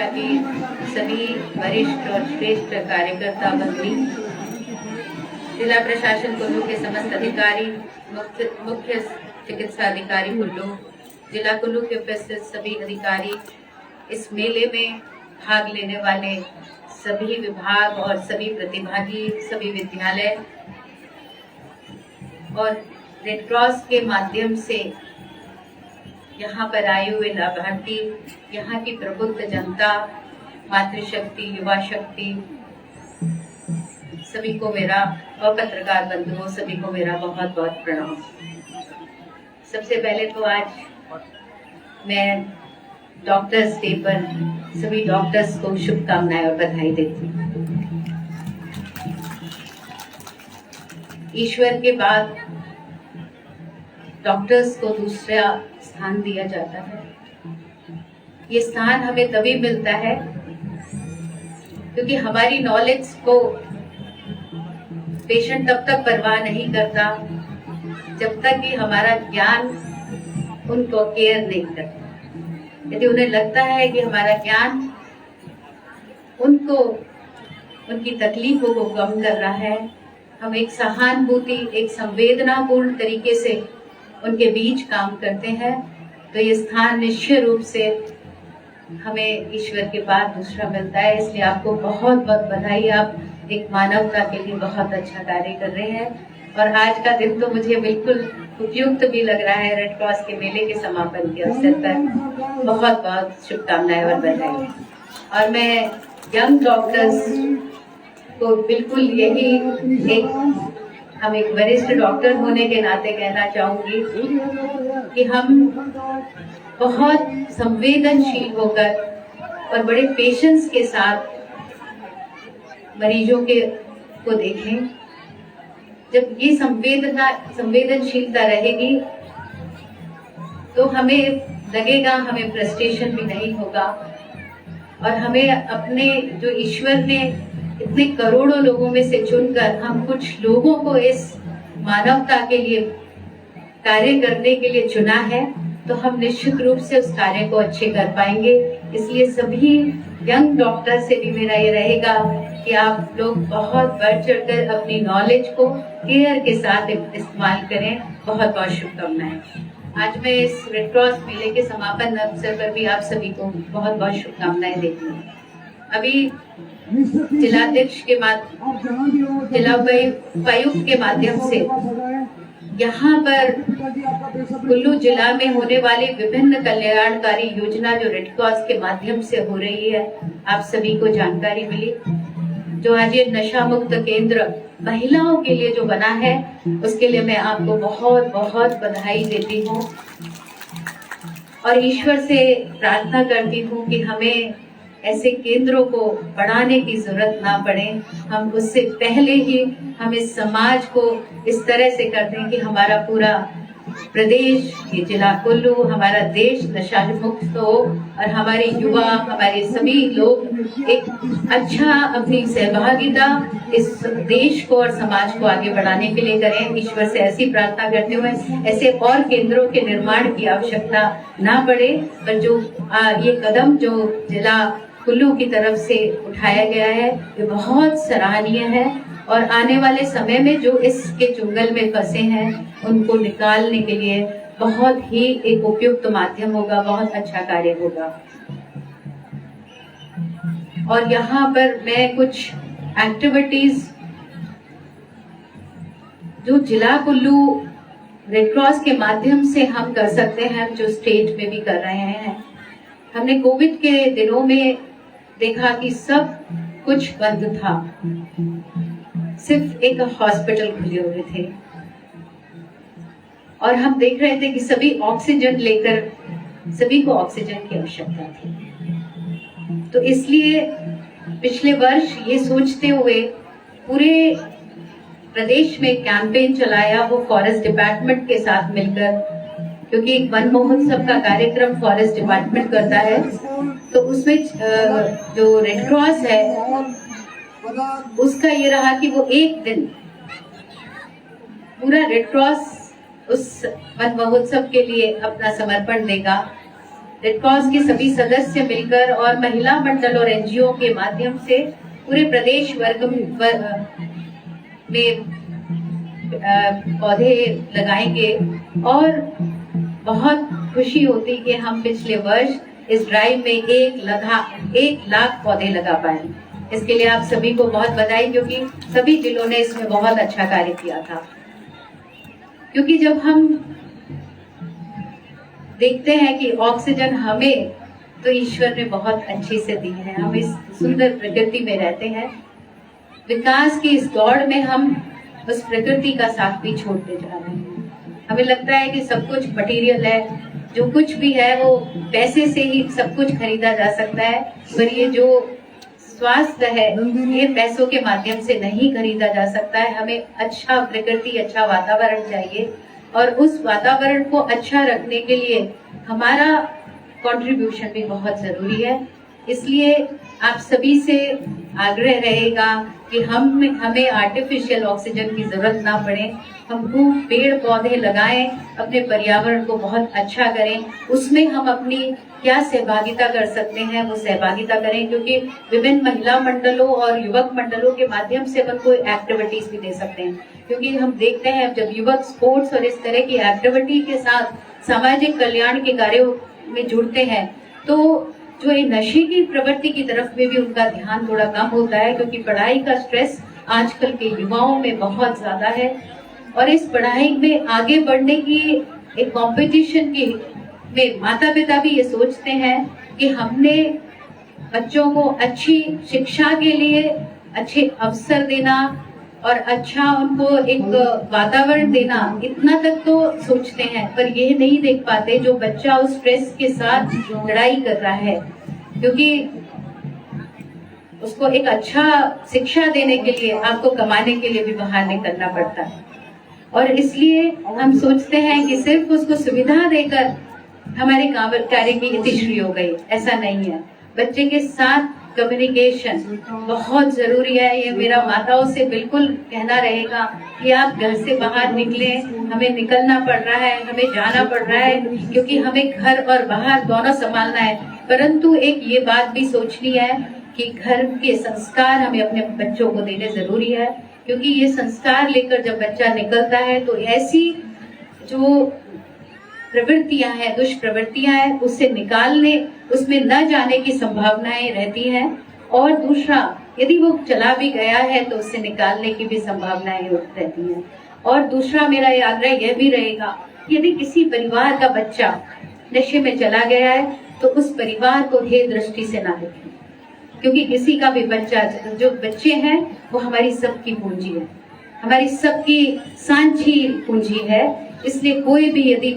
मोर्चा की सभी वरिष्ठ और श्रेष्ठ कार्यकर्ता बंदी, जिला प्रशासन कुल्लू के समस्त अधिकारी, मुख्य चिकित्सा अधिकारी कुल्लू, जिला कुल्लू के उपस्थित सभी अधिकारी, इस मेले में भाग लेने वाले सभी विभाग और सभी प्रतिभागी, सभी विद्यालय और रेड क्रॉस के माध्यम से यहाँ पर आए हुए लाभार्थी, यहाँ की प्रबुद्ध जनता, मातृशक्ति, युवा शक्ति, सभी को मेरा और पत्रकार बंधुओं सभी को मेरा बहुत बहुत प्रणाम। सबसे पहले तो आज मैं डॉक्टर्स डे पर सभी डॉक्टर्स को शुभकामनाएं और बधाई देती हूँ। ईश्वर के बाद डॉक्टर्स को दूसरा स्थान दिया जाता है। ये स्थान हमें तभी मिलता है क्योंकि हमारी नॉलेज को पेशेंट तब तक परवाह नहीं करता जब तक कि हमारा ज्ञान उनको केयर नहीं करता। यदि उन्हें लगता है कि हमारा ज्ञान उनको उनकी तकलीफों को कम कर रहा है, हम एक सहानुभूति, एक संवेदनापूर्ण तरीके से उनके बीच काम करते हैं, तो ये स्थान निश्चित रूप से हमें ईश्वर के बाद दूसरा मिलता है। इसलिए आपको बहुत बहुत बधाई। आप एक मानवता के लिए बहुत अच्छा कार्य कर रहे हैं और आज का दिन तो मुझे बिल्कुल उपयुक्त भी लग रहा है। रेड क्रॉस के मेले के समापन के अवसर पर बहुत बहुत शुभकामनाएं और बधाई। और मैं यंग डॉक्टर्स को बिल्कुल यही हम एक वरिष्ठ डॉक्टर होने के नाते कहना चाहूंगी कि हम बहुत संवेदनशील होकर और बड़े पेशेंस के साथ मरीजों को देखें। जब ये संवेदनशीलता रहेगी तो हमें लगेगा, हमें फ्रस्ट्रेशन भी नहीं होगा और हमें अपने जो ईश्वर ने इतने करोड़ों लोगों में से चुनकर हम कुछ लोगों को इस मानवता के लिए कार्य करने के लिए चुना है, तो हम निश्चित रूप से उस कार्य को अच्छे कर पाएंगे। इसलिए सभी यंग डॉक्टर से भी मेरा ये रहेगा कि आप लोग बहुत बढ़ चढ़कर अपनी नॉलेज को केयर के साथ इस्तेमाल करें। बहुत बहुत शुभकामनाएं। आज मैं इस रेड क्रॉस मेले के समापन अवसर पर भी आप सभी को बहुत बहुत शुभकामनाएं देती हूँ। अभी जिलाध्यक्ष के जिला उपायुक्त के माध्यम से यहाँ पर कुल्लू जिला में होने वाली विभिन्न कल्याणकारी योजना जो रेड क्रॉस के माध्यम से हो रही है, आप सभी को जानकारी मिली। जो आज ये नशा मुक्त केंद्र महिलाओं के लिए जो बना है, उसके लिए मैं आपको बहुत बहुत बधाई देती हूँ और ईश्वर से प्रार्थना करती हूँ कि हमें ऐसे केंद्रों को बढ़ाने की जरूरत ना पड़े। हम उससे पहले ही हम इस समाज को इस तरह से कर दें कि हमारा पूरा प्रदेश, ये जिला कुल्लू, हमारा देश नशा मुक्त हो और हमारे युवा, हमारे सभी लोग एक अच्छा अपनी सहभागिता इस देश को और समाज को आगे बढ़ाने के लिए करें। ईश्वर से ऐसी प्रार्थना करते हुए ऐसे और केंद्रों के निर्माण की आवश्यकता ना पड़े, पर जो ये कदम जो जिला कुल्लू की तरफ से उठाया गया है, ये बहुत सराहनीय है और आने वाले समय में जो इसके चुंगल में फंसे हैं उनको निकालने के लिए बहुत ही एक उपयुक्त माध्यम होगा, बहुत अच्छा कार्य होगा। और यहाँ पर मैं कुछ एक्टिविटीज जो जिला कुल्लू रेड क्रॉस के माध्यम से हम कर सकते हैं, जो स्टेट में भी कर रहे हैं। हमने कोविड के दिनों में देखा कि सब कुछ बंद था, सिर्फ एक हॉस्पिटल खुले हुए थे और हम देख रहे थे कि सभी ऑक्सीजन लेकर, सभी को ऑक्सीजन की आवश्यकता थी। तो इसलिए पिछले वर्ष ये सोचते हुए पूरे प्रदेश में कैंपेन चलाया, वो फॉरेस्ट डिपार्टमेंट के साथ मिलकर, क्योंकि वन महोत्सव का कार्यक्रम फॉरेस्ट डिपार्टमेंट करता है, तो उसमें जो रेड क्रॉस है उसका ये रहा कि वो एक दिन पूरा रेड क्रॉस उस वन महोत्सव के लिए अपना समर्पण देगा रेड क्रॉस के सभी सदस्य मिलकर और महिला मंडल और एनजीओ के माध्यम से पूरे प्रदेश वर्ग में पौधे लगाएंगे। और बहुत खुशी होती कि हम पिछले वर्ष इस ड्राइव में 1 लाख पौधे लगा पाए। इसके लिए आप सभी को बहुत बधाई, क्योंकि सभी जिलों ने इसमें बहुत अच्छा कार्य किया था। क्योंकि जब हम देखते हैं कि ऑक्सीजन हमें तो ईश्वर ने बहुत अच्छे से दी है, हम इस सुंदर प्रकृति में रहते हैं। विकास की इस दौड़ में हम उस प्रकृति का साथ भी छोड़ते जा रहे हैं। हमें लगता है कि सब कुछ मटेरियल है, जो कुछ भी है वो पैसे से ही सब कुछ खरीदा जा सकता है, पर ये जो स्वास्थ्य है ये पैसों के माध्यम से नहीं खरीदा जा सकता है। हमें अच्छा प्रकृति, अच्छा वातावरण चाहिए, और उस वातावरण को अच्छा रखने के लिए हमारा कंट्रीब्यूशन भी बहुत जरूरी है। इसलिए आप सभी से आग्रह रहेगा कि हमें आर्टिफिशियल ऑक्सीजन की जरूरत ना पड़े। हम खूब पेड़ पौधे लगाएं, अपने पर्यावरण को बहुत अच्छा करें। उसमें हम अपनी क्या सहभागिता कर सकते हैं वो सहभागिता करें, क्योंकि विभिन्न महिला मंडलों और युवक मंडलों के माध्यम से अपन को एक्टिविटीज भी दे सकते हैं। क्योंकि हम देखते हैं जब युवक स्पोर्ट्स और इस तरह की एक्टिविटी के साथ सामाजिक कल्याण के कार्यों में जुड़ते हैं, तो जो ये नशे की प्रवृत्ति की तरफ में भी उनका ध्यान थोड़ा कम होता है, क्योंकि पढ़ाई का स्ट्रेस आजकल के युवाओं में बहुत ज्यादा है। और इस पढ़ाई में आगे बढ़ने की एक कंपटीशन की में माता पिता भी ये सोचते हैं कि हमने बच्चों को अच्छी शिक्षा के लिए अच्छे अवसर देना और अच्छा उनको एक वातावरण देना, इतना तक तो सोचते हैं, पर ये नहीं देख पाते जो बच्चा उस स्ट्रेस के साथ लड़ाई कर रहा है। क्योंकि उसको एक अच्छा शिक्षा देने के लिए आपको कमाने के लिए भी बाहर निकलना पड़ता है, और इसलिए हम सोचते हैं कि सिर्फ उसको सुविधा देकर हमारे कार्य की इति श्री हो गई, ऐसा नहीं है। बच्चे के साथ कम्युनिकेशन बहुत जरूरी है। ये मेरा माताओं से बिल्कुल कहना रहेगा कि आप घर से बाहर निकले, हमें निकलना पड़ रहा है, हमें जाना पड़ रहा है, क्योंकि हमें घर और बाहर दोनों संभालना है। परंतु एक ये बात भी सोचनी है कि घर के संस्कार हमें अपने बच्चों को देने जरूरी है, क्योंकि ये संस्कार लेकर जब बच्चा निकलता है तो ऐसी जो प्रवृत्तियां हैं, दुष्प्रवृत्तियां हैं, उससे निकालने, उसमें न जाने की संभावनाएं रहती हैं। और दूसरा, यदि वो चला भी गया है तो उससे निकालने की भी संभावनाएं रहती हैं। और दूसरा मेरा आग्रह यह भी रहेगा, यदि किसी परिवार का बच्चा नशे में चला गया है तो उस परिवार को हे दृष्टि से ना देखें, क्योंकि किसी का भी बच्चा, जो बच्चे हैं वो हमारी सबकी पूंजी है, हमारी सबकी सांझी पूंजी है। इसलिए कोई भी यदि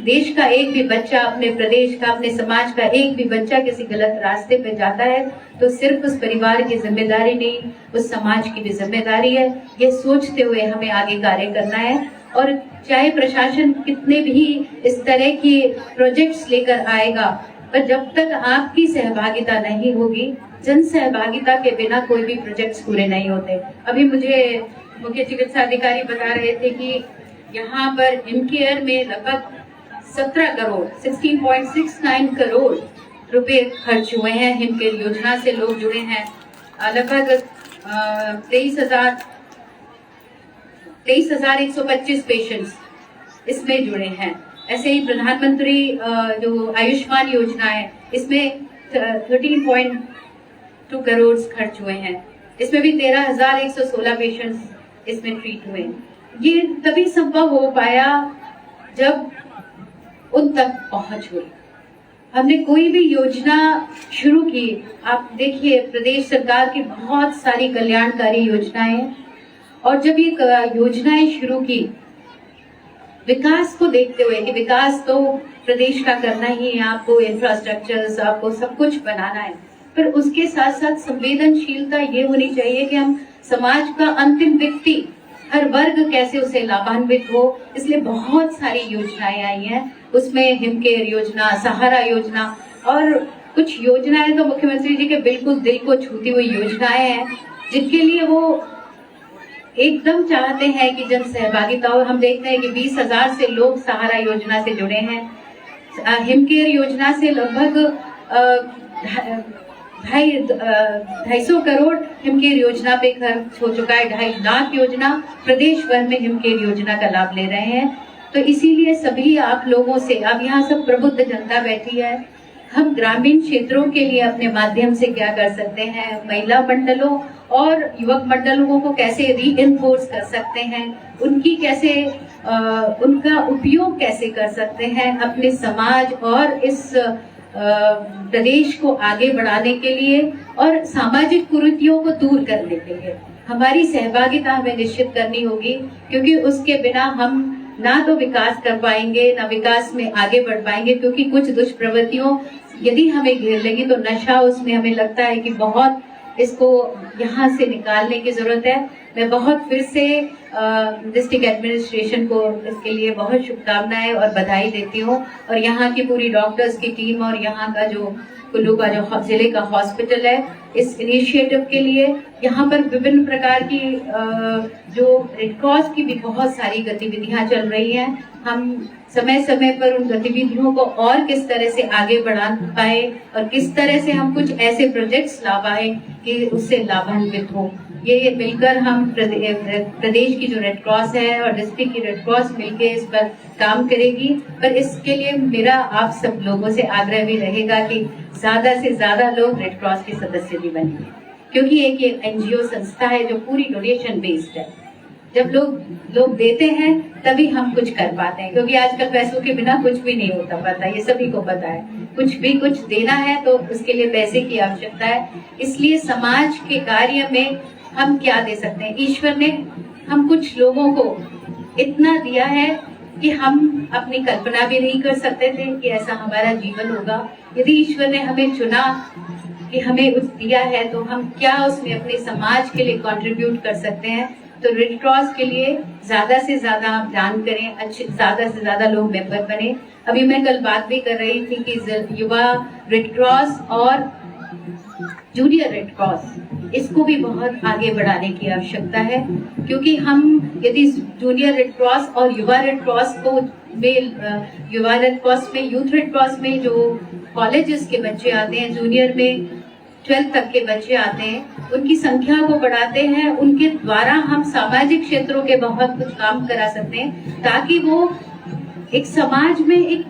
देश का एक भी बच्चा, अपने प्रदेश का, अपने समाज का एक भी बच्चा किसी गलत रास्ते पे जाता है तो सिर्फ उस परिवार की जिम्मेदारी नहीं, उस समाज की भी जिम्मेदारी है। ये सोचते हुए हमें आगे कार्य करना है। और चाहे प्रशासन कितने भी इस तरह की प्रोजेक्ट्स लेकर आएगा, पर जब तक आपकी सहभागिता नहीं होगी, जन सहभागिता के बिना कोई भी प्रोजेक्ट्स पूरे नहीं होते। अभी मुझे मुख्य चिकित्सा अधिकारी बता रहे थे कि यहाँ पर हिमकेयर में लगभग 17 करोड़ 16.69 करोड़ रुपए खर्च हुए हैं। हिमकेयर योजना से लोग जुड़े हैं। लगभग 23,125 पेशेंट्स इसमें जुड़े हैं। ऐसे ही प्रधानमंत्री जो आयुष्मान योजना है, इसमें 13.2 करोड़ खर्च हुए हैं। इसमें भी 13,116 पेशेंट्स इसमें ट्रीट हुए। ये तभी संभव हो पाया जब उन तक पहुंच हुई। हमने कोई भी योजना शुरू की, आप देखिए प्रदेश सरकार की बहुत सारी कल्याणकारी योजनाएं, और जब ये योजनाएं शुरू की विकास को देखते हुए कि विकास तो प्रदेश का करना ही है, आपको इंफ्रास्ट्रक्चर, आपको सब कुछ बनाना है, पर उसके साथ साथ संवेदनशीलता ये होनी चाहिए कि हम समाज का अंतिम व्यक्ति, हर वर्ग कैसे उसे लाभान्वित हो। इसलिए बहुत सारी योजनाएं आई हैं, उसमें हिमकेयर योजना, सहारा योजना, और कुछ योजनाएं तो मुख्यमंत्री जी के बिल्कुल दिल को छूती हुई योजनाएं हैं, जिनके लिए वो एकदम चाहते हैं कि जन सहभागिता हो। हम देखते हैं कि 20,000 से लोग सहारा योजना से जुड़े हैं। हिमकेयर योजना से लगभग 250 करोड़ हिमकेयर योजना पे खर्च हो चुका है। 2.5 लाख योजना प्रदेश भर में हिमकेयर योजना का लाभ ले रहे हैं। तो इसीलिए सभी आप लोगों से, अब यहाँ सब प्रबुद्ध जनता बैठी है, हम ग्रामीण क्षेत्रों के लिए अपने माध्यम से क्या कर सकते हैं, महिला मंडलों और युवक मंडलों को कैसे रीइंफोर्स कर सकते हैं, उनकी कैसे उनका उपयोग कैसे कर सकते हैं अपने समाज और इस प्रदेश को आगे बढ़ाने के लिए और सामाजिक कुरीतियों को दूर करने के लिए हमारी सहभागिता हमें निश्चित करनी होगी, क्योंकि उसके बिना हम ना तो विकास कर पाएंगे, ना विकास में आगे बढ़ पाएंगे। क्योंकि कुछ दुष्प्रवृत्तियों यदि हमें घेर लेगी तो नशा, उसमें हमें लगता है कि बहुत इसको यहाँ से निकालने की जरूरत है। मैं बहुत फिर से डिस्ट्रिक्ट एडमिनिस्ट्रेशन को इसके लिए बहुत शुभकामनाएं और बधाई देती हूँ, और यहाँ की पूरी डॉक्टर्स की टीम और यहाँ का जो कुल्लू का जो जिले का हॉस्पिटल है, इस इनिशिएटिव के लिए यहाँ पर विभिन्न प्रकार की जो रेड क्रॉस की भी बहुत सारी गतिविधियां चल रही हैं। हम समय समय पर उन गतिविधियों को और किस तरह से आगे बढ़ा पाए और किस तरह से हम कुछ ऐसे प्रोजेक्ट्स ला पाए कि उससे लाभान्वित हो, ये मिलकर हम प्रदेश की जो रेड क्रॉस है और डिस्ट्रिक्ट की रेड क्रॉस मिलकर इस पर काम करेगी। पर इसके लिए मेरा आप सब लोगों से आग्रह भी रहेगा कि ज्यादा से ज्यादा लोग रेड क्रॉस के सदस्य भी बने, क्योंकि एक ये एनजीओ संस्था है जो पूरी डोनेशन बेस्ड है। जब लोग देते हैं तभी हम कुछ कर पाते हैं, क्योंकि आजकल पैसों के बिना कुछ भी नहीं होता, पता है, ये सभी को पता है। कुछ देना है तो उसके लिए पैसे की आवश्यकता है। इसलिए समाज के कार्य में हम क्या दे सकते हैं, ईश्वर ने हम कुछ लोगों को इतना दिया है कि हम अपनी कल्पना भी नहीं कर सकते थे कि ऐसा हमारा जीवन होगा। यदि ईश्वर ने हमें चुना कि हमें उस दिया है तो हम क्या उसमें अपने समाज के लिए कंट्रीब्यूट कर सकते हैं। तो रेड क्रॉस के लिए ज्यादा से ज्यादा आप दान करें, ज्यादा से ज्यादा लोग मेंबर बने। अभी मैं कल बात भी कर रही थी कि युवा रेड क्रॉस और जूनियर रेड क्रॉस, इसको भी बहुत आगे बढ़ाने की आवश्यकता है, क्योंकि हम यदि जूनियर रेड क्रॉस और युवा रेड क्रॉस को युवा रेड क्रॉस में, यूथ रेड क्रॉस में जो कॉलेजेस के बच्चे आते हैं, जूनियर में 12th तक के बच्चे आते हैं, उनकी संख्या को बढ़ाते हैं। उनके द्वारा हम सामाजिक क्षेत्रों के बहुत कुछ काम करा सकते हैं, ताकि वो एक समाज में एक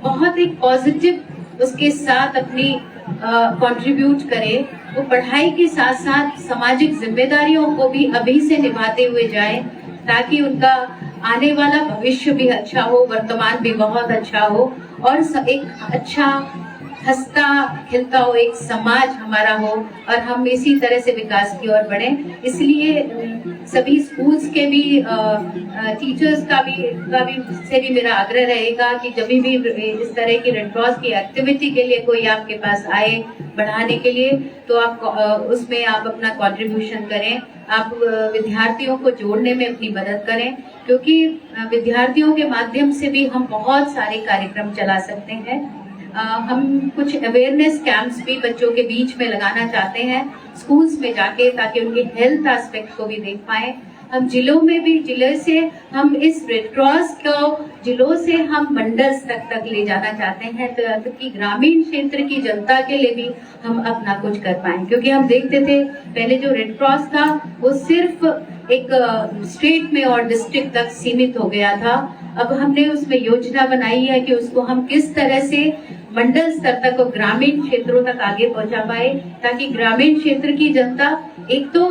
पॉजिटिव उसके साथ अपनी कंट्रीब्यूट करे। वो पढ़ाई के साथ साथ सामाजिक जिम्मेदारियों को भी अभी से निभाते हुए जाए, ताकि उनका आने वाला भविष्य भी अच्छा हो, वर्तमान भी बहुत अच्छा हो और एक अच्छा हंसता खिलता हो एक समाज हमारा हो, और हम इसी तरह से विकास की ओर बढ़े। इसलिए सभी स्कूल्स के भी टीचर्स का भी से भी मेरा आग्रह रहेगा कि जब भी इस तरह की रेड क्रॉस की एक्टिविटी के लिए कोई आपके पास आए बढ़ाने के लिए, तो आप उसमें आप अपना कंट्रीब्यूशन करें। आप विद्यार्थियों को जोड़ने में अपनी मदद करें, क्योंकि विद्यार्थियों के माध्यम से भी हम बहुत सारे कार्यक्रम चला सकते हैं। हम कुछ अवेयरनेस कैंप्स भी बच्चों के बीच में लगाना चाहते हैं स्कूल्स में जाके, ताकि उनके हेल्थ एस्पेक्ट को भी देख पाए। हम जिलों में भी, जिले से हम इस रेड क्रॉस को जिलों से हम मंडल स्तर तक ले जाना चाहते हैं, ताकि ग्रामीण क्षेत्र की जनता के लिए भी हम अपना कुछ कर पाए। क्योंकि हम देखते थे पहले जो रेड क्रॉस था वो सिर्फ एक स्टेट में और डिस्ट्रिक्ट तक सीमित हो गया था। अब हमने उसमें योजना बनाई है कि उसको हम किस तरह से मंडल स्तर तक और ग्रामीण क्षेत्रों तक आगे पहुंचा पाए, ताकि ग्रामीण क्षेत्र की जनता एक तो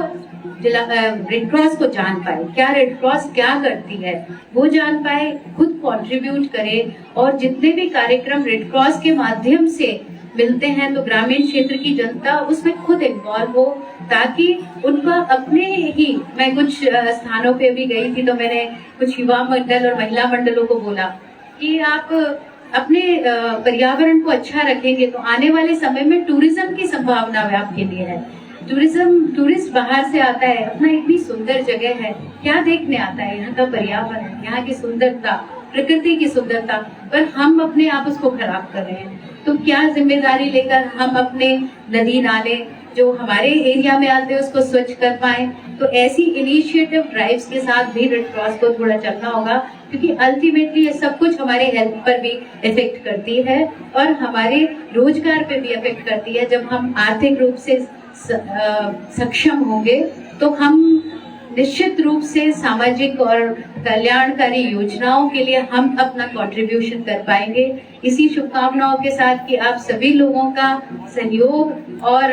रेड क्रॉस को जान पाए, क्या रेड क्रॉस क्या करती है वो जान पाए, खुद कंट्रीब्यूट करे, और जितने भी कार्यक्रम रेड क्रॉस के माध्यम से मिलते हैं तो ग्रामीण क्षेत्र की जनता उसमें खुद इन्वॉल्व हो, ताकि उनका अपने ही, मैं कुछ स्थानों पे भी गई थी तो मैंने कुछ युवा मंडल और महिला मंडलों को बोला कि आप अपने पर्यावरण को अच्छा रखेंगे तो आने वाले समय में टूरिज्म की संभावना आपके लिए है। टूरिस्ट बाहर से आता है, अपना इतनी सुंदर जगह है, क्या देखने आता है, यहाँ का पर्यावरण, यहाँ की सुंदरता, प्रकृति की सुंदरता, पर हम अपने आप उसको खराब कर रहे हैं। तो क्या जिम्मेदारी लेकर हम अपने नदी नाले जो हमारे एरिया में आते हैं उसको स्वच्छ कर पाए। तो ऐसी इनिशिएटिव ड्राइव्स के साथ भी रेड क्रॉस को थोड़ा चलना होगा, क्योंकि अल्टीमेटली ये सब कुछ हमारे हेल्थ पर भी इफेक्ट करती है और हमारे रोजगार पे भी इफेक्ट करती है। जब हम आर्थिक रूप से सक्षम होंगे तो हम निश्चित रूप से सामाजिक और कल्याणकारी योजनाओं के लिए हम अपना कंट्रीब्यूशन कर पाएंगे। इसी शुभकामनाओं के साथ कि आप सभी लोगों का सहयोग और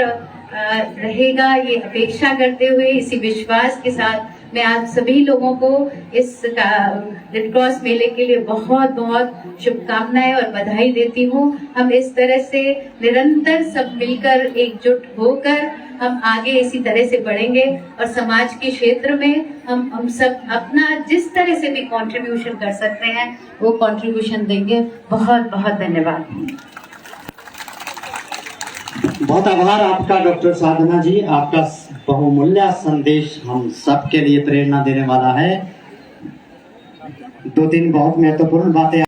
रहेगा, ये अपेक्षा करते हुए, इसी विश्वास के साथ मैं आप सभी लोगों को इस रेड क्रॉस मेले के लिए बहुत बहुत शुभकामनाएं और बधाई देती हूँ। हम इस तरह से निरंतर सब मिलकर एकजुट होकर हम आगे इसी तरह से बढ़ेंगे और समाज के क्षेत्र में हम सब अपना जिस तरह से भी कंट्रीब्यूशन कर सकते हैं वो कंट्रीब्यूशन देंगे। बहुत बहुत धन्यवाद। बहुत आभार आपका डॉक्टर साधना जी। आपका बहुमूल्य संदेश हम सबके लिए प्रेरणा देने वाला है। 2-3 बहुत महत्वपूर्ण बातें